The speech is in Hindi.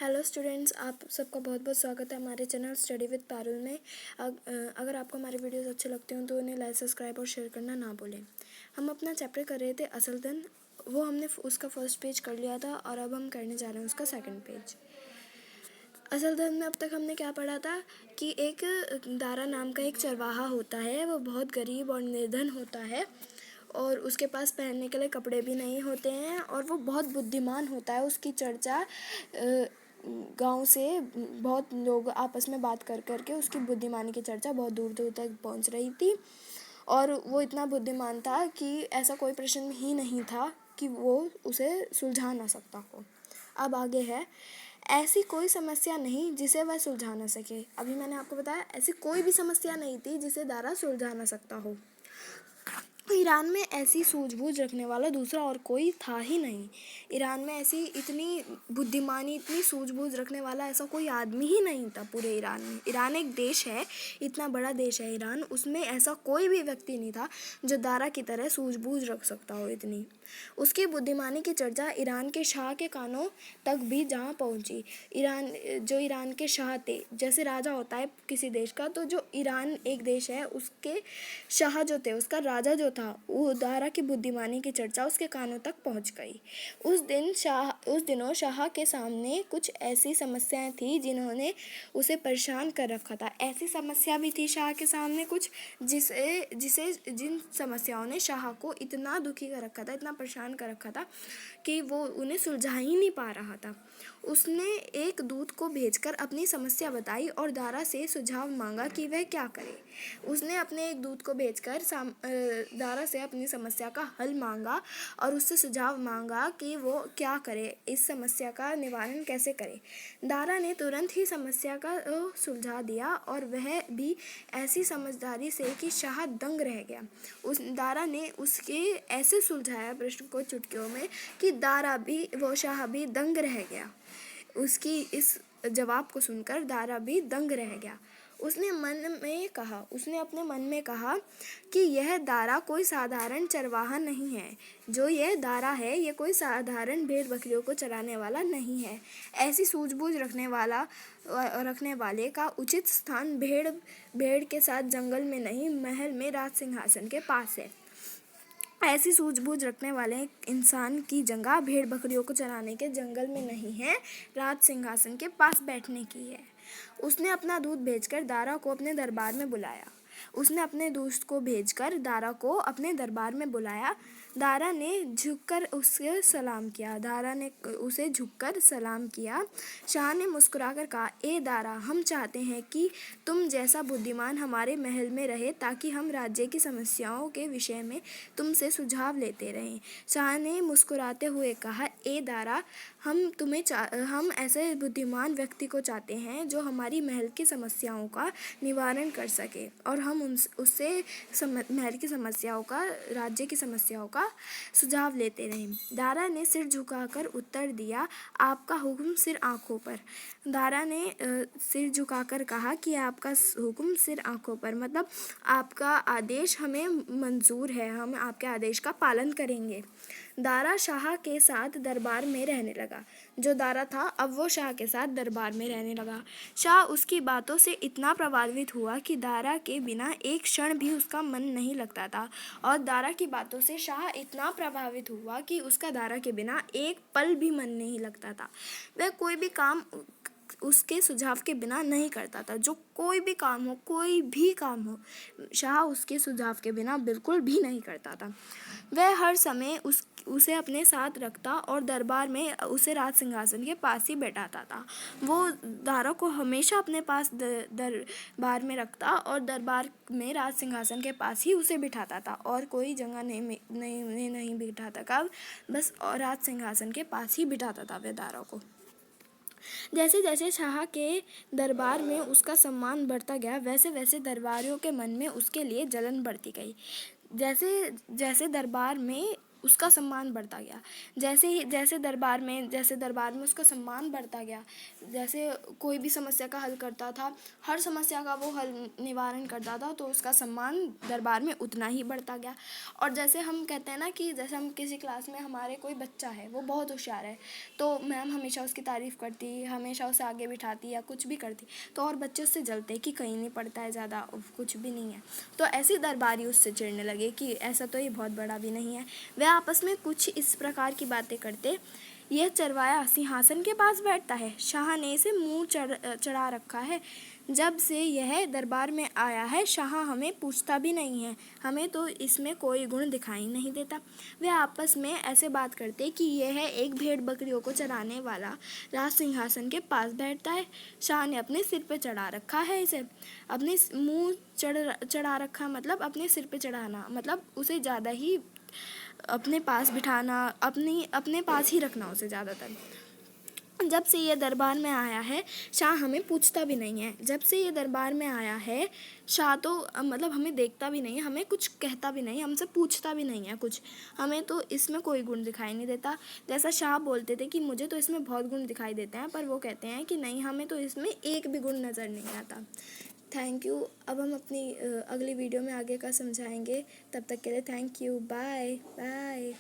हेलो स्टूडेंट्स, आप सबका बहुत बहुत स्वागत है हमारे चैनल स्टडी विद पारुल में। अगर आपको हमारे वीडियोस अच्छे लगते हो तो उन्हें लाइक, सब्सक्राइब और शेयर करना ना भूलें। हम अपना चैप्टर कर रहे थे असल धन। वो हमने उसका फर्स्ट पेज कर लिया था और अब हम करने जा रहे हैं उसका सेकंड पेज। असल धन में अब तक हमने क्या पढ़ा था कि एक दारा नाम का एक चरवाहा होता है। वो बहुत गरीब और निर्धन होता है और उसके पास पहनने के लिए कपड़े भी नहीं होते हैं और वो बहुत बुद्धिमान होता है। उसकी चर्चा गांव से बहुत लोग आपस में बात कर कर के उसकी बुद्धिमानी की चर्चा बहुत दूर दूर तक पहुंच रही थी और वो इतना बुद्धिमान था कि ऐसा कोई प्रश्न ही नहीं था कि वो उसे सुलझा ना सकता हो। अब आगे है, ऐसी कोई समस्या नहीं जिसे वह सुलझा ना सके। अभी मैंने आपको बताया ऐसी कोई भी समस्या नहीं थी जिसे दारा सुलझा ना सकता हो। ईरान में ऐसी सूझबूझ रखने वाला दूसरा और कोई था ही नहीं। ईरान में ऐसी इतनी बुद्धिमानी, इतनी सूझबूझ रखने वाला ऐसा कोई आदमी ही नहीं था पूरे ईरान में। ईरान एक देश है, इतना बड़ा देश है ईरान, उसमें ऐसा कोई भी व्यक्ति नहीं था जो दारा की तरह सूझबूझ रख सकता हो इतनी। उसकी बुद्धिमानी की चर्चा ईरान के शाह के कानों तक भी जहाँ पहुँची। ईरान के शाह थे, जैसे राजा होता है किसी देश का, तो जो ईरान एक देश है उसके शाह जो थे, उसका राजा जो था, वो दारा की बुद्धिमानी की चर्चा उसके कानों तक पहुंच गई। उस दिनों शाह के सामने कुछ ऐसी समस्याएं थी जिन्होंने उसे परेशान कर रखा था। ऐसी समस्या भी थी शाह के सामने कुछ जिन समस्याओं ने शाह को इतना दुखी कर रखा था, इतना परेशान कर रखा था कि वो उन्हें सुलझा ही नहीं पा रहा था। उसने एक दूत को भेजकर अपनी समस्या बताई और दारा से सुझाव मांगा कि वह क्या करे। उसने अपने एक दूत को भेजकर दारा से अपनी समस्या का हल मांगा और उससे सुझाव मांगा कि वो क्या करे, इस समस्या का निवारण कैसे करे। दारा ने तुरंत ही समस्या का सुलझा दिया और वह भी ऐसी समझदारी से कि शाह दंग रह गया। दारा ने उसके ऐसे सुलझाया प्रश्न को चुटकियों में कि शाह भी दंग रह गया। उसकी इस जवाब को सुनकर दारा भी दंग रह गया। उसने अपने मन में कहा कि यह दारा कोई साधारण चरवाहा नहीं है। जो यह दारा है, ये कोई साधारण भेड़ बकरियों को चराने वाला नहीं है। ऐसी सूझबूझ रखने वाले का उचित स्थान भेड़ के साथ जंगल में नहीं, महल में राज सिंहासन के पास है। ऐसी सूझबूझ रखने वाले इंसान की जगह भेड़ बकरियों को चराने के जंगल में नहीं है, राज सिंहासन के पास बैठने की है। उसने अपना दूत भेजकर दारा को अपने दरबार में बुलाया। दारा ने उसे झुककर सलाम किया। शाह ने मुस्कुराकर कहा, ए दारा, हम चाहते हैं कि तुम जैसा बुद्धिमान हमारे महल में रहे ताकि हम राज्य की समस्याओं के विषय में तुमसे सुझाव लेते रहें। शाह ने मुस्कुराते हुए कहा, ए दारा, हम ऐसे बुद्धिमान व्यक्ति को चाहते हैं जो हमारी महल की समस्याओं का निवारण कर सके और हम उससे महल की समस्याओं का, राज्य की समस्याओं का सुझाव लेते रहें। दारा ने सिर झुकाकर उत्तर दिया, आपका हुक्म सिर आंखों पर। दारा ने सिर झुकाकर कहा कि आपका हुक्म सिर आंखों पर, मतलब आपका आदेश हमें मंजूर है, हम आपके आदेश का पालन करेंगे। दारा शाह के साथ दरबार में रहने लगा। जो दारा था अब वो शाह के साथ दरबार में रहने लगा। शाह उसकी बातों से इतना प्रभावित हुआ कि दारा के बिना एक क्षण भी उसका मन नहीं लगता था और दारा की बातों से शाह इतना प्रभावित हुआ कि उसका दारा के बिना एक पल भी मन नहीं लगता था। वह कोई भी काम उसके सुझाव के बिना नहीं करता था। जो कोई भी काम हो, शाह उसके सुझाव के बिना बिल्कुल भी नहीं करता था। वह हर समय उसे अपने साथ रखता और दरबार में उसे राज सिंहासन के पास ही बैठाता था। वो दारा को हमेशा अपने पास दरबार में रखता और दरबार में राज सिंहासन के पास ही उसे बिठाता था और कोई जगह नहीं बिठाता था, बस और राज सिंहासन के पास ही बिठाता था वह दारा को। जैसे जैसे शाह के दरबार में उसका सम्मान बढ़ता गया, वैसे वैसे दरबारियों के मन में उसके लिए जलन बढ़ती गई। जैसे जैसे दरबार में उसका सम्मान बढ़ता गया। जैसे दरबार में उसका सम्मान बढ़ता गया, जैसे कोई भी समस्या का हल करता था, हर समस्या का वो हल निवारण करता था, तो उसका सम्मान दरबार में उतना ही बढ़ता गया। और जैसे हम कहते हैं ना कि जैसे हम किसी क्लास में हमारे कोई बच्चा है, वो बहुत होशियार है, तो मैम हमेशा उसकी तारीफ़ करती, हमेशा उसे आगे बिठाती या कुछ भी करती, तो और बच्चे उससे जलते कि कहीं नहीं पढ़ता है ज़्यादा, कुछ भी नहीं है। तो ऐसे दरबारी उससे चिढ़ने लगे कि ऐसा तो ये बहुत बड़ा भी नहीं है। वे आपस में कुछ इस प्रकार की बातें करते, यह चरवाया सिंहासन के पास बैठता है, शाह ने इसे मुंह चढ़ा रखा है। जब से यह दरबार में आया है, शाह हमें पूछता भी नहीं है, हमें तो इसमें कोई गुण दिखाई नहीं देता। वे आपस में ऐसे बात करते कि यह एक भेड़ बकरियों को चराने वाला राज सिंहासन के पास बैठता है, शाह ने अपने सिर पे चढ़ा रखा है इसे। अपने मुंह चढ़ा रखा मतलब अपने सिर पे चढ़ाना, मतलब उसे ज़्यादा ही अपने पास बिठाना, अपने पास ही रखना उसे ज़्यादातर। जब से ये दरबार में आया है, शाह हमें पूछता भी नहीं है। जब से ये दरबार में आया है, शाह तो मतलब हमें देखता भी नहीं है, हमें कुछ कहता भी नहीं, हमसे पूछता भी नहीं है कुछ, हमें तो इसमें कोई गुण दिखाई नहीं देता। जैसा शाह बोलते थे कि मुझे तो इसमें बहुत गुण दिखाई देते हैं, पर वो कहते हैं कि नहीं, हमें तो इसमें एक भी गुण नज़र नहीं आता। Thank you. अब हम अपनी अगली वीडियो में आगे का समझाएंगे। तब तक के लिए थैंक यू। Bye bye.